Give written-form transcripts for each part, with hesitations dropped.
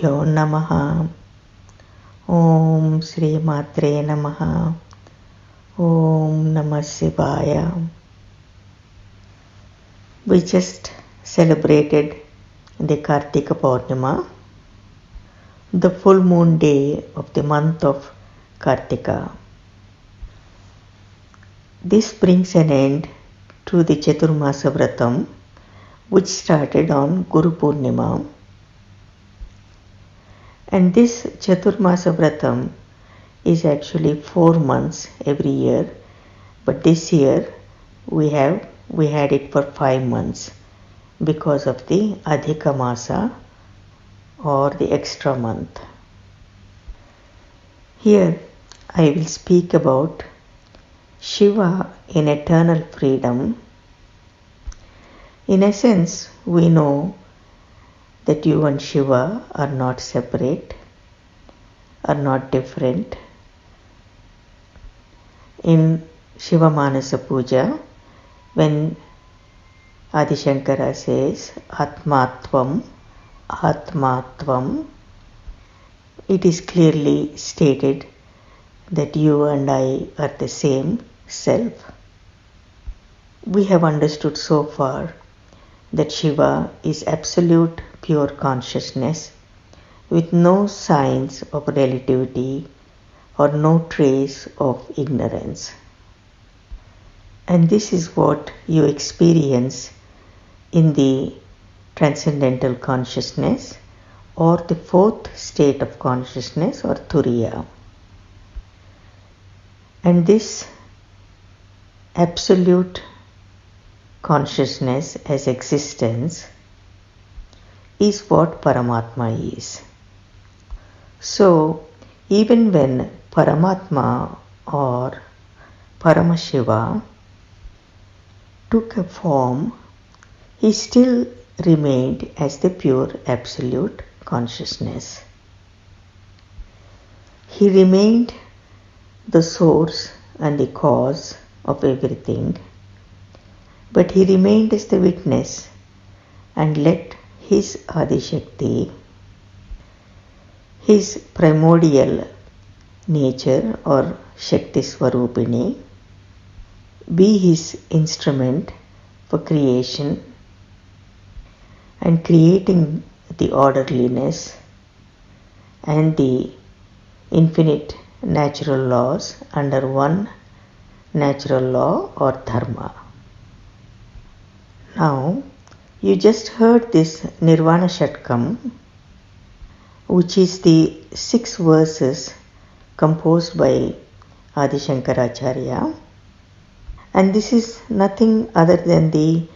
Gurubhyo Namaha. Om Sri Matre Namaha. Om Namah Shivaya. We just celebrated the Kartika Purnima, the full moon day of the month of Kartika. This brings an end to the Chaturmasa Vratam, which started on Guru Purnima. And this Chaturmasa Vratam is actually 4 months every year, but this year we had it for 5 months because of the Adhika Masa or the extra month. Here I will speak about Shiva in eternal freedom. In essence, we know that you and Shiva are not separate, are not different. In Shiva Manasa Puja, when Adi Shankara says Atmatvam, Atmatvam, it is clearly stated that you and I are the same self. We have understood so far that Shiva is absolute pure consciousness with no signs of relativity or no trace of ignorance. And this is what you experience in the transcendental consciousness or the fourth state of consciousness or Turiya. And this absolute consciousness as existence is what Paramatma is. So, even when Paramatma or Paramashiva took a form, he still remained as the pure absolute consciousness. He remained the source and the cause of everything, but he remained as the witness and let his Adishakti, his primordial nature or Shakti Swarupini, be his instrument for creation and creating the orderliness and the infinite natural laws under one natural law or dharma. Now, you just heard this Nirvana Shatkam, which is the 6 verses composed by Adi Shankaracharya, and this is nothing other than the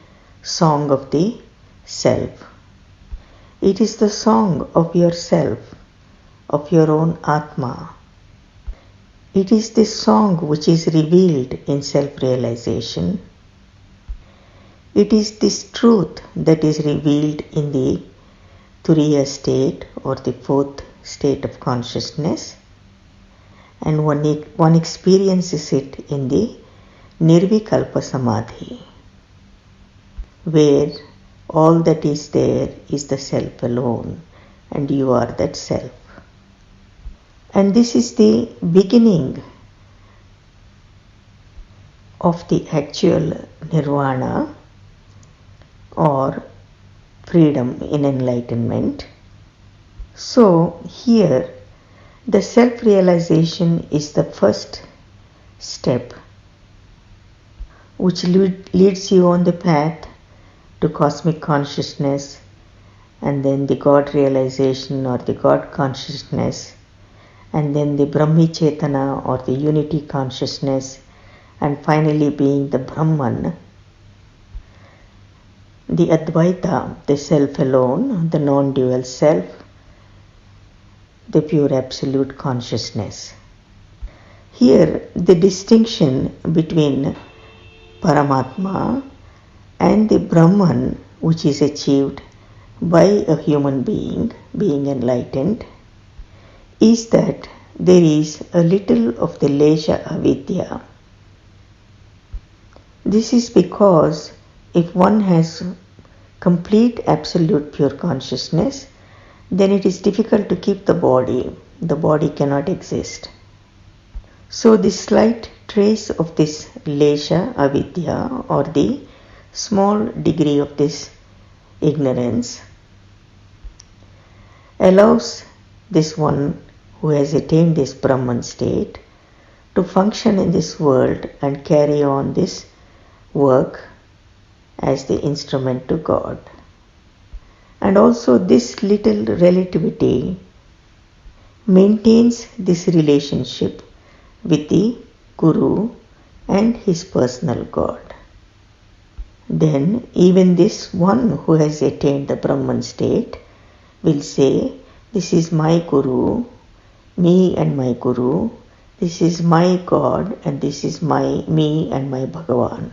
song of the self. It is the song of yourself, of your own Atma. It is this song which is revealed in self-realization. It is this truth that is revealed in the Turiya state or the fourth state of consciousness, and one experiences it in the Nirvikalpa Samadhi, where all that is there is the self alone, and you are that self. And this is the beginning of the actual nirvana or freedom in enlightenment. So here the self-realization is the first step which leads you on the path to cosmic consciousness, and then the God realization or the God consciousness, and then the Brahmi Chetana or the unity consciousness, and finally being the Brahman, the Advaita, the self alone, the non-dual self, the pure absolute consciousness. Here the distinction between Paramatma and the Brahman, which is achieved by a human being enlightened, is that there is a little of the Lesha Avidya. This is because if one has complete absolute pure consciousness, then it is difficult to keep the body. The body cannot exist. So this slight trace of this lesha avidya, or the small degree of this ignorance, allows this one who has attained this Brahman state to function in this world and carry on this work as the instrument to God. And also this little relativity maintains this relationship with the Guru and his personal God. Then even this one who has attained the Brahman state will say, this is my Guru, me and my Guru, this is my God, and this is me and my Bhagavan.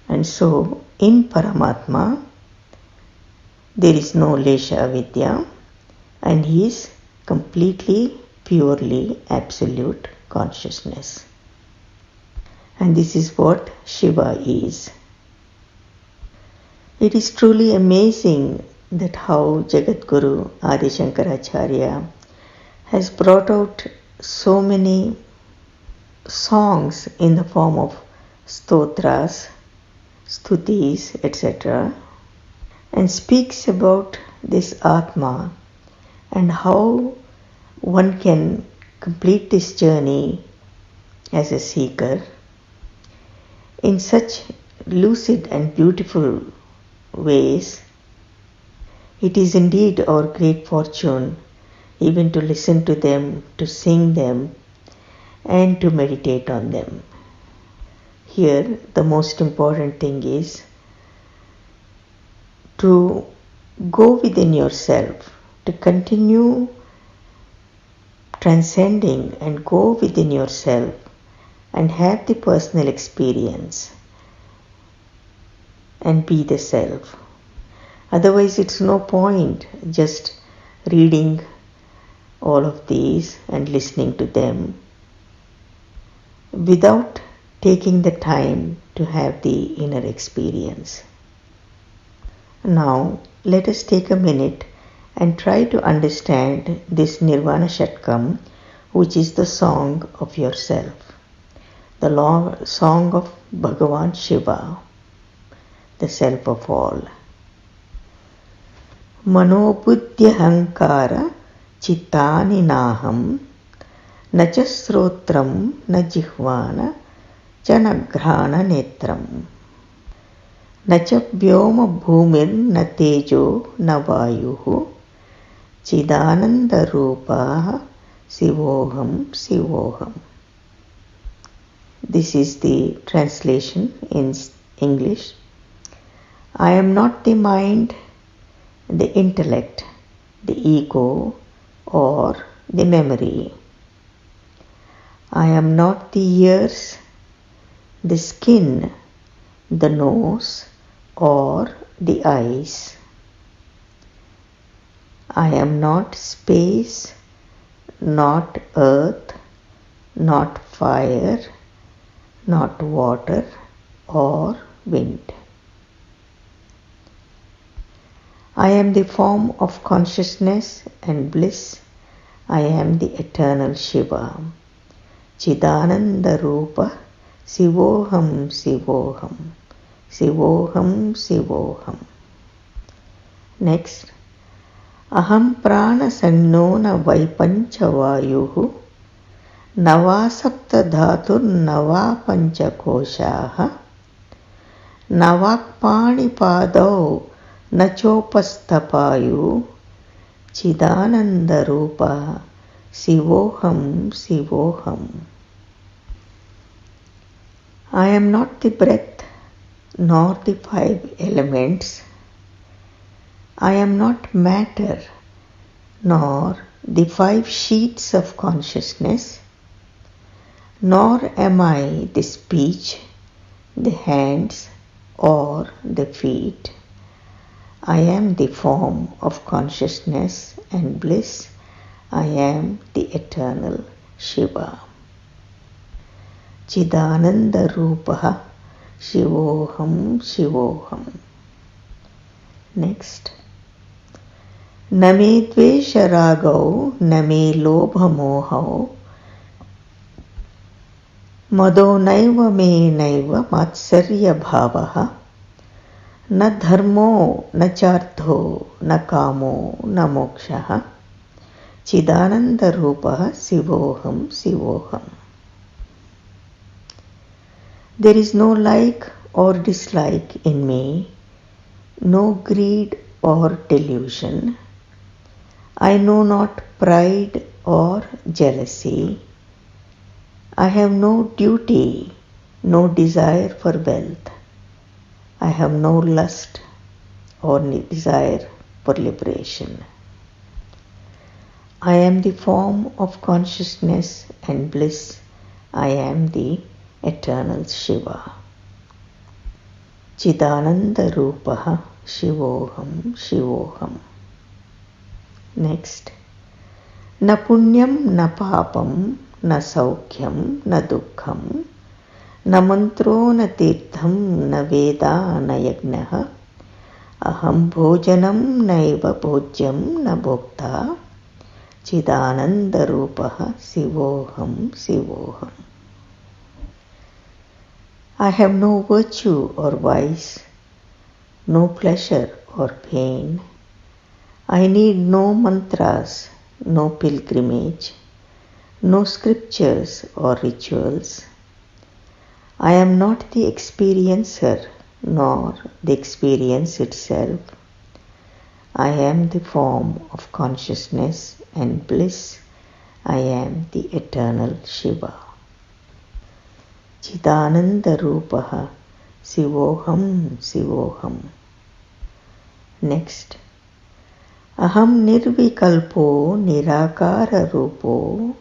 And so in Paramatma there is no lesha avidya, and he is completely, purely absolute consciousness. And this is what Shiva is. It is truly amazing that how Jagadguru Adi Shankaracharya has brought out so many songs in the form of stotras, stutis, etc., and speaks about this Atma and how one can complete this journey as a seeker in such lucid and beautiful ways. It is indeed our great fortune even to listen to them, to sing them, and to meditate on them. Here, the most important thing is to go within yourself, to continue transcending and go within yourself and have the personal experience and be the self. Otherwise, it's no point just reading all of these and listening to them without taking the time to have the inner experience. Now, let us take a minute and try to understand this Nirvana Shatkam, which is the song of yourself, the song of Bhagavan Shiva, the self of all. Manobuddhya hankara chittani naham nacha srotram na jihvana janagrana netram nacha vyoma bhumir na tejo na vayuhu chidananda rupa sivoham sivoham. This is the translation in English. I am not the mind, the intellect, the ego, or the memory. I am not the ears, the skin, the nose, or the eyes. I am not space, not earth, not fire, not water, or wind. I am the form of consciousness and bliss. I am the eternal Shiva. Chidananda Rupa Sivoham Sivoham Sivoham Sivoham. Next. Aham prana sannona vaipancha vayuhu navasapta dhatur navapancha koshaha navakpani padau nachopastapayu chidananda rupa sivoham sivoham. I am not the breath nor the 5 elements. I am not matter nor the 5 sheets of consciousness, nor am I the speech, the hands, or the feet. I am the form of consciousness and bliss. I am the eternal Shiva. Chidananda Rupa Shivoham Shivoham. Next. न मे द्वेषरागौ न मे लोभमोहौ मदो नैव मे नैव मात्सर्यभावः न धर्मो न चार्थो न कामो न मोक्षः चिदानन्दरूपः शिवोऽहं शिवोऽहम्. There is no like or dislike in me, no greed or delusion. I know not pride or jealousy. I have no duty, no desire for wealth. I have no lust or desire for liberation. I am the form of consciousness and bliss. I am the eternal Shiva. Chidananda Rupaha Shivoham Shivoham. Next. Na punyam na papam na saukyam na dukkham na mantro na tirtham na veda na yajnaha aham bhojanam naiva bhojyam na bhokta chidananda rupaha shivoham shivoham. I have no virtue or vice, no pleasure or pain. I need no mantras, no pilgrimage, no scriptures or rituals. I am not the experiencer nor the experience itself. I am the form of consciousness and bliss. I am the eternal Shiva. Chidananda Rupaha Shivoham Shivoham. Next. Aham nirvikalpo nirakara rupo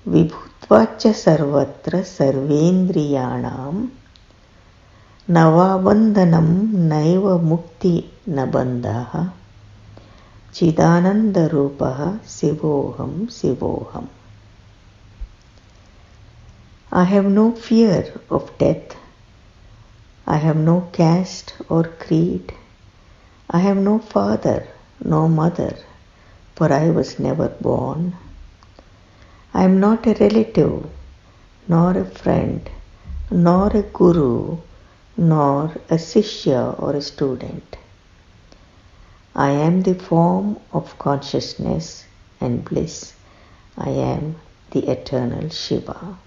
vibhutvacha sarvatra sarvendriyanam navabandhanam naiva mukti nabandhaha chidananda rupaha shivoham shivoham. I have no fear of death. I have no caste or creed. I have no father, no mother, for I was never born. I am not a relative, nor a friend, nor a guru, nor a sishya or a student. I am the form of consciousness and bliss. I am the eternal Shiva.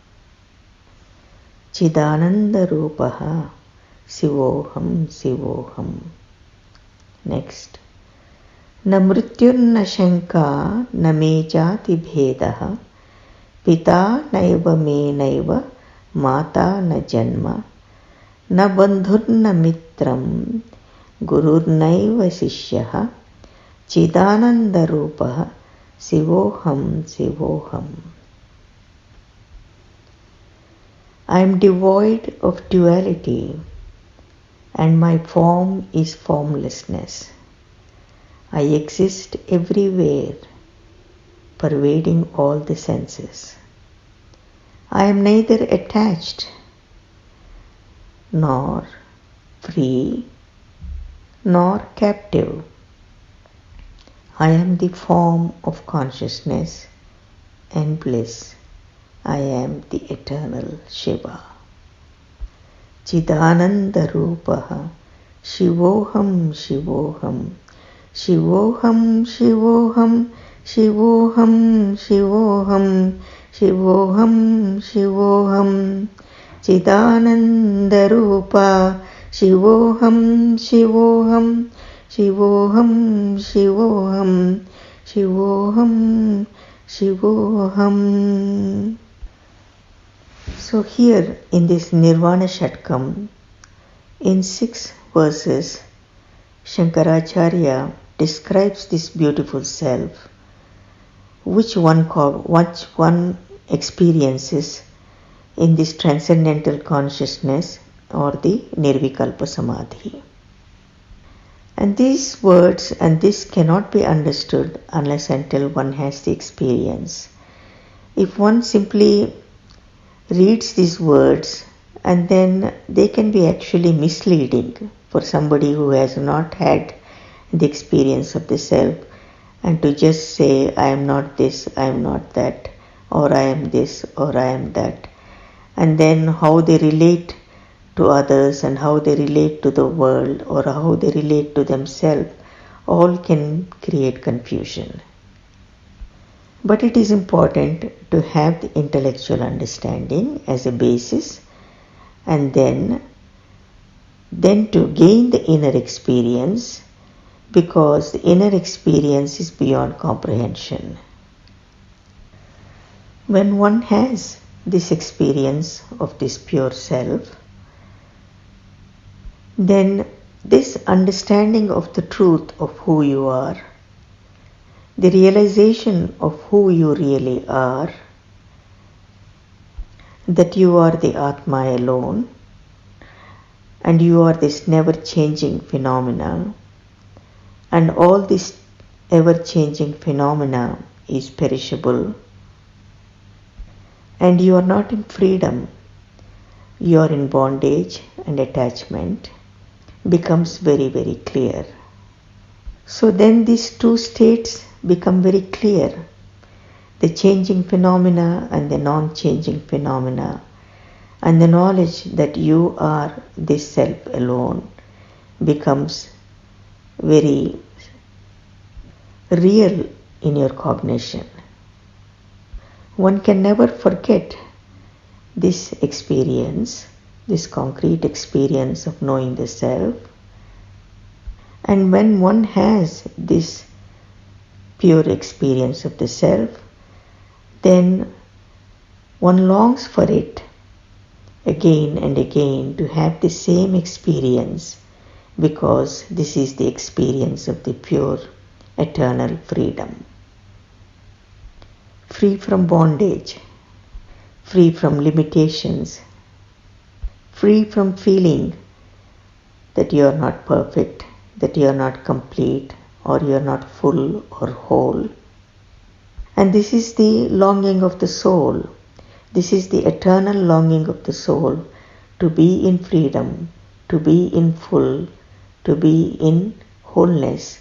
Chidananda Rupaha Shivoham Shivoham. Next. Na mrityurna shanka na me jati bhedaha pita naiva me naiva mata na janma na bandhurna mitram gururnaiva sishyaha chidananda rupaha shivoham shivoham. I am devoid of duality and my form is formlessness. I exist everywhere, pervading all the senses. I am neither attached nor free nor captive. I am the form of consciousness and bliss. I am the eternal Shiva. Chidananda Rupaha Shivoham Shivoham Shivoham Shivoham Shivoham Shivoham Shivoham Shivoham Chidananda Rupa Shivoham Shivoham Shivoham Shivoham Shivoham Shivoham. So here in this Nirvana Shatkam, in 6 verses, Shankaracharya describes this beautiful self, which one experiences in this transcendental consciousness or the Nirvikalpa Samadhi. And these words and this cannot be understood unless until one has the experience. If one simply reads these words, and then they can be actually misleading for somebody who has not had the experience of the self. and to just say, I am not this, I am not that, or I am this, or I am that. And then how they relate to others and how they relate to the world or how they relate to themselves, all can create confusion. But it is important to have the intellectual understanding as a basis, and then to gain the inner experience, because the inner experience is beyond comprehension. When one has this experience of this pure self, then this understanding of the truth of who you are, the realization of who you really are, that you are the Atma alone, and you are this never-changing phenomena, and all this ever-changing phenomena is perishable, and you are not in freedom, you are in bondage and attachment, becomes very, very clear. So then these two states become very clear. The changing phenomena and the non-changing phenomena, and the knowledge that you are this self alone becomes very real in your cognition. One can never forget this experience, this concrete experience of knowing the self. And when one has this pure experience of the self, then one longs for it again and again, to have the same experience, because this is the experience of the pure eternal freedom. Free from bondage, free from limitations, free from feeling that you are not perfect, that you are not complete, or you are not full or whole. And this is the longing of the soul. This is the eternal longing of the soul, to be in freedom, to be in full, to be in wholeness,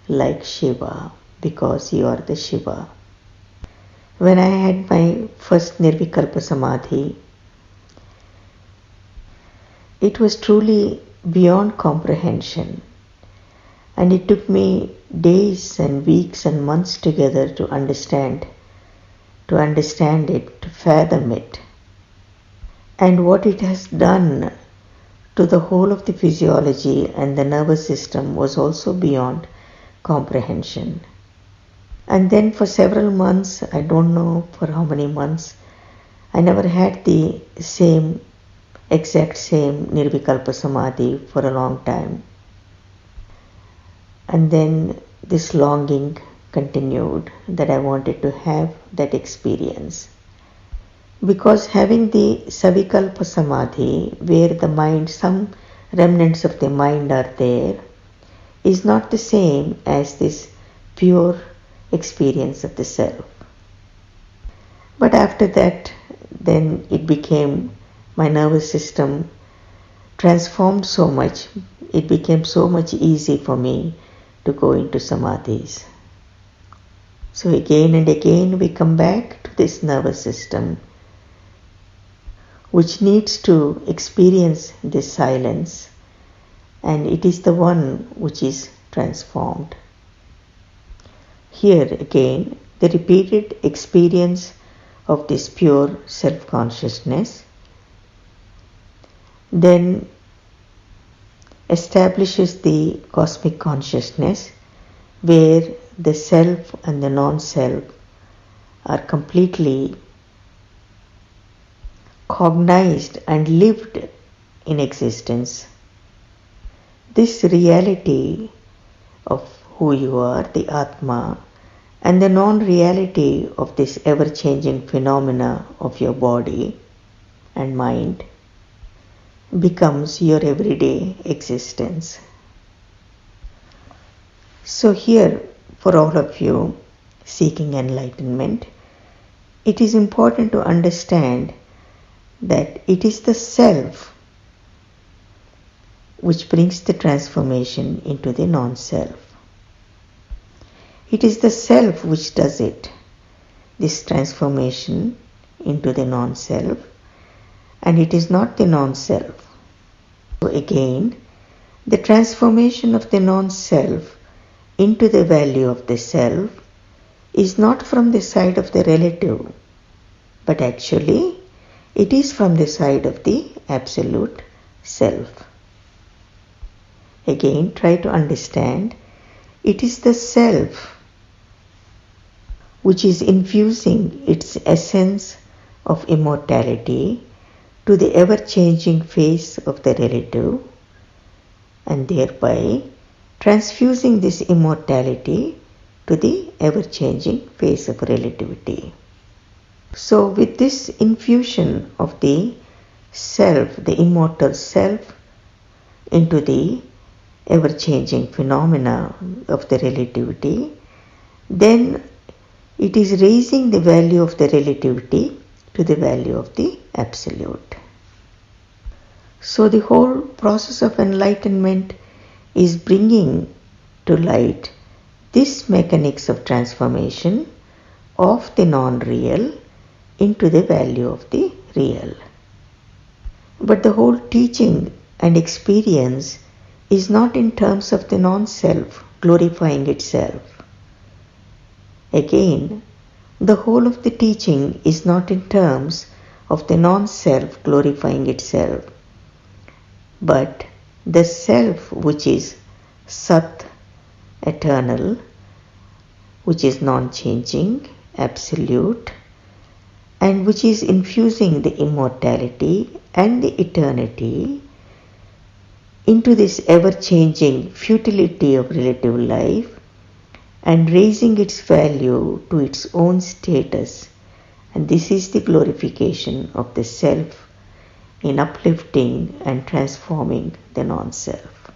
like Shiva, because you are the Shiva. When I had my first Nirvikalpa Samadhi, it was truly beyond comprehension, and it took me days and weeks and months together to understand it, to fathom it, and what it has done to the whole of the physiology and the nervous system was also beyond comprehension. And then for several months, I don't know for how many months, I never had the exact same Nirvikalpa Samadhi for a long time. And then this longing continued, that I wanted to have that experience. Because having the Savikalpa Samadhi, where the mind, some remnants of the mind are there, is not the same as this pure experience of the self. But after that, then it became, my nervous system transformed so much, it became so much easy for me to go into samadhis. So again and again we come back to this nervous system, which needs to experience this silence, and it is the one which is transformed. Here again, the repeated experience of this pure self-consciousness then establishes the cosmic consciousness, where the self and the non-self are completely cognized and lived in existence. This reality of who you are, the Atma, and the non-reality of this ever-changing phenomena of your body and mind becomes your everyday existence. So here, for all of you seeking enlightenment, it is important to understand that it is the self which brings the transformation into the non-self. It is the self which does it, this transformation into the non-self, and it is not the non-self. So again, the transformation of the non-self into the value of the self is not from the side of the relative, but actually it is from the side of the absolute self. Again, try to understand, it is the self which is infusing its essence of immortality to the ever-changing face of the relative, and thereby transfusing this immortality to the ever-changing face of relativity. So with this infusion of the self, the immortal self, into the ever-changing phenomena of the relativity, then it is raising the value of the relativity to the value of the absolute. So the whole process of enlightenment is bringing to light this mechanics of transformation of the non-real into the value of the real. But the whole teaching and experience is not in terms of the non-self glorifying itself. Again, the whole of the teaching is not in terms of the non-self glorifying itself, but the self which is Sat, eternal, which is non-changing, absolute, and which is infusing the immortality and the eternity into this ever-changing futility of relative life and raising its value to its own status. And this is the glorification of the self in uplifting and transforming the non-self.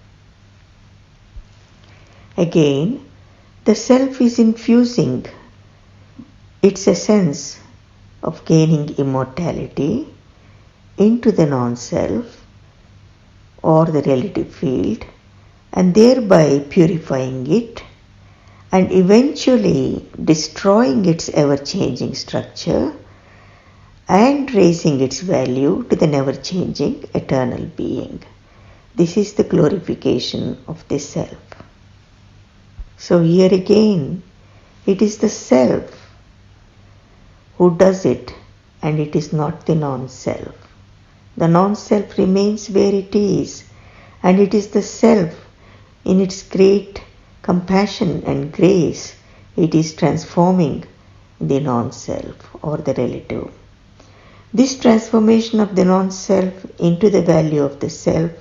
Again, the self is infusing its essence of gaining immortality into the non-self or the relative field, and thereby purifying it and eventually destroying its ever-changing structure and raising its value to the never-changing eternal being. This is the glorification of the self. So here again, it is the self who does it, and it is not the non-self. The non-self remains where it is, and it is the self in its great compassion and grace, it is transforming the non-self or the relative. This transformation of the non-self into the value of the self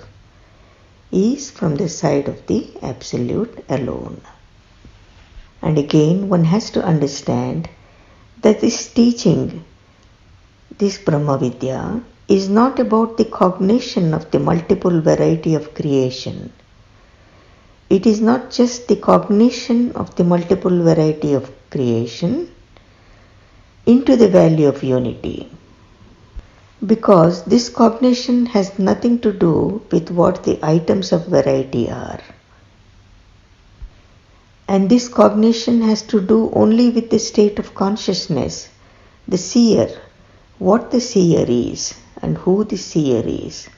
is from the side of the absolute alone. And again, one has to understand that this teaching, this Brahma Vidya, is not about the cognition of the multiple variety of creation. It is not just the cognition of the multiple variety of creation into the value of unity. Because this cognition has nothing to do with what the items of variety are. And this cognition has to do only with the state of consciousness, the seer, what the seer is and who the seer is.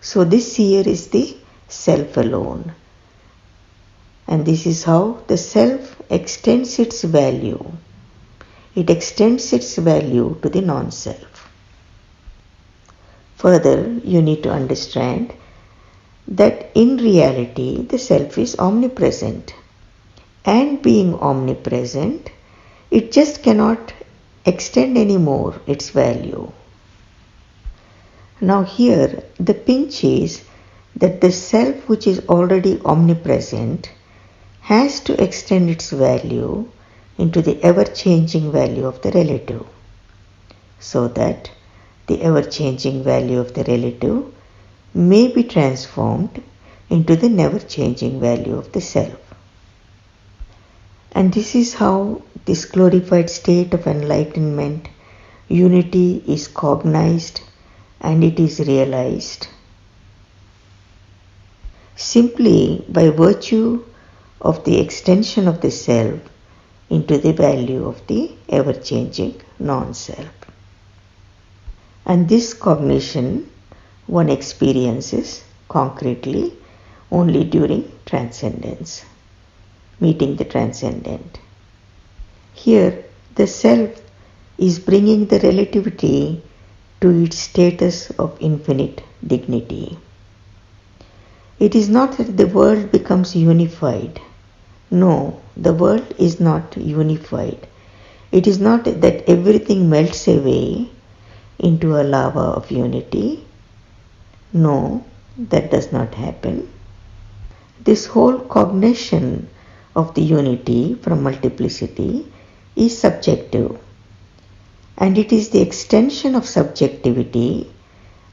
So this seer is the self alone. And this is how the self extends its value. It extends its value to the non-self. Further, you need to understand that in reality the self is omnipresent. And being omnipresent, it just cannot extend anymore its value. Now here, the pinch is that the self which is already omnipresent has to extend its value into the ever-changing value of the relative, so that the ever-changing value of the relative may be transformed into the never-changing value of the self. And this is how this glorified state of enlightenment, unity, is cognized and it is realized simply by virtue of the extension of the self into the value of the ever-changing non-self. And this cognition one experiences concretely only during transcendence, meeting the transcendent. Here, the self is bringing the relativity to its status of infinite dignity. It is not that the world becomes unified. No, the world is not unified. It is not that everything melts away into a lava of unity. No, that does not happen. This whole cognition of the unity from multiplicity is subjective, and it is the extension of subjectivity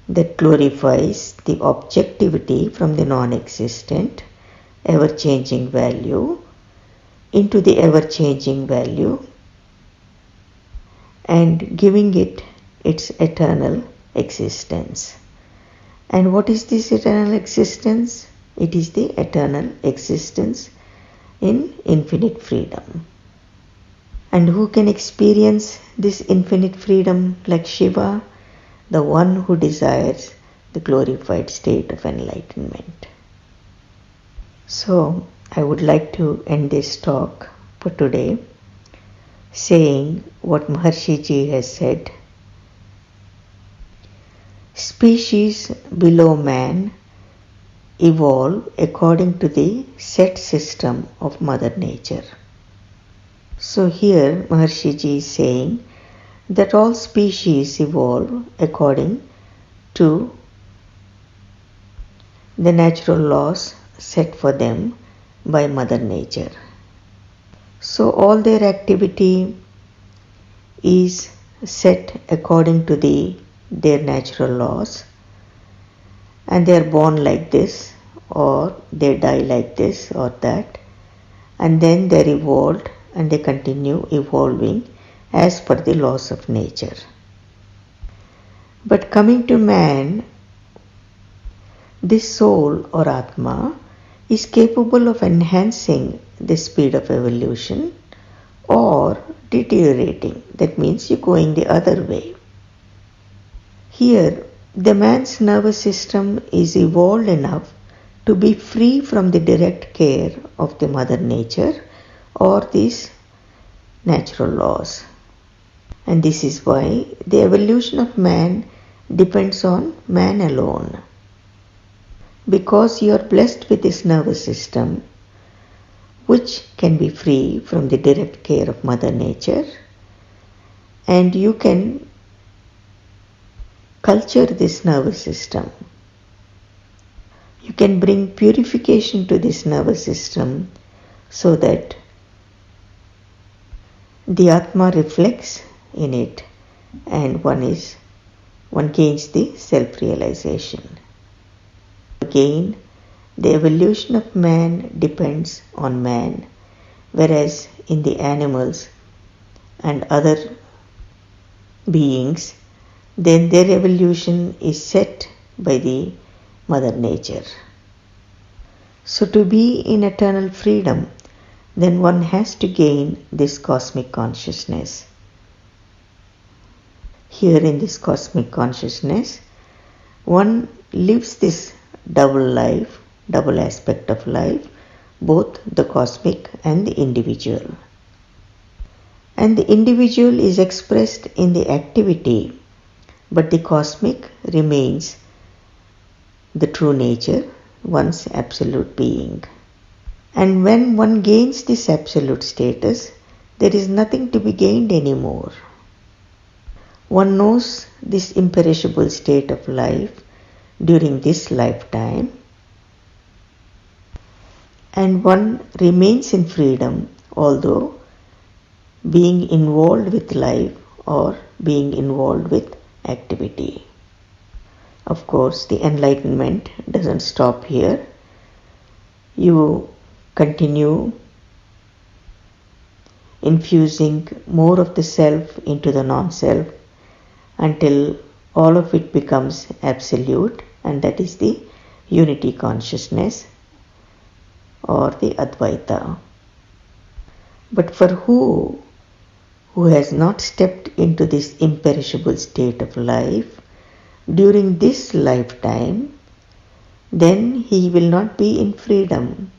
that glorifies the objectivity from the non-existent, ever-changing value into the ever-changing value and giving it its eternal existence. And what is this eternal existence? It is the eternal existence in infinite freedom. And who can experience this infinite freedom like Shiva? The one who desires the glorified state of enlightenment. So, I would like to end this talk for today saying what Maharishiji has said. Species below man evolve according to the set system of Mother Nature. So here Maharishiji is saying that all species evolve according to the natural laws set for them by Mother Nature. So all their activity is set according to their natural laws, and they are born like this, or they die like this or that, and then they are evolved and they continue evolving as per the laws of nature. But coming to man, this soul or Atma is capable of enhancing the speed of evolution or deteriorating. That means you're going the other way. Here, the man's nervous system is evolved enough to be free from the direct care of the Mother Nature or these natural laws. And this is why the evolution of man depends on man alone. Because you are blessed with this nervous system, which can be free from the direct care of Mother Nature, and you can culture this nervous system. You can bring purification to this nervous system so that the Atma reflects in it and one gains the self-realization. Again, the evolution of man depends on man, whereas in the animals and other beings, then their evolution is set by the Mother Nature. So to be in eternal freedom, then one has to gain this cosmic consciousness. Here in this cosmic consciousness, one lives this double life, double aspect of life, both the cosmic and the individual. And the individual is expressed in the activity, but the cosmic remains the true nature, one's absolute being. And when one gains this absolute status, there is nothing to be gained anymore. One knows this imperishable state of life during this lifetime, and one remains in freedom, although being involved with life or being involved with activity. Of course, the enlightenment doesn't stop here. You continue infusing more of the self into the non-self until all of it becomes absolute, and that is the unity consciousness or the Advaita. But for who has not stepped into this imperishable state of life during this lifetime, then he will not be in freedom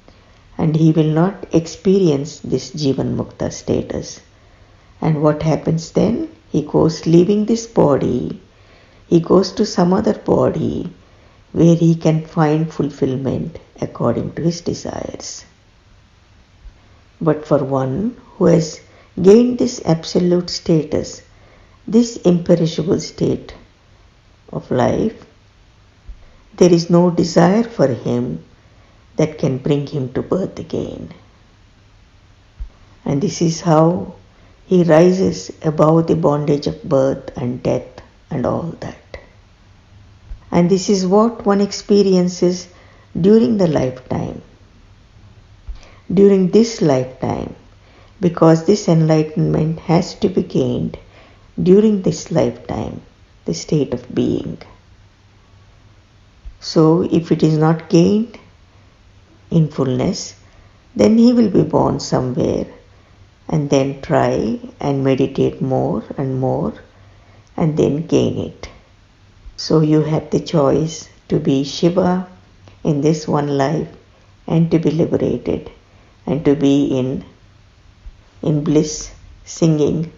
and he will not experience this Jivan Mukta status. And what happens then? He goes leaving this body, he goes to some other body where he can find fulfillment according to his desires. But for one who has gained this absolute status, this imperishable state of life, there is no desire for him that can bring him to birth again. And this is how he rises above the bondage of birth and death and all that. And this is what one experiences during the lifetime. During this lifetime, because this enlightenment has to be gained during this lifetime, the state of being. So if it is not gained in fullness, then he will be born somewhere and then try and meditate more and more and then gain it. So you have the choice to be Shiva in this one life and to be liberated and to be in bliss, singing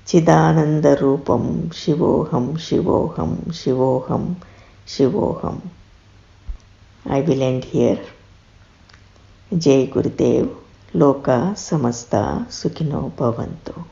Chidananda Rupam Shivoham Shivoham Shivoham Shivoham. I will end here. Jai Gurudev, Loka Samasta Sukhino Bhavantu.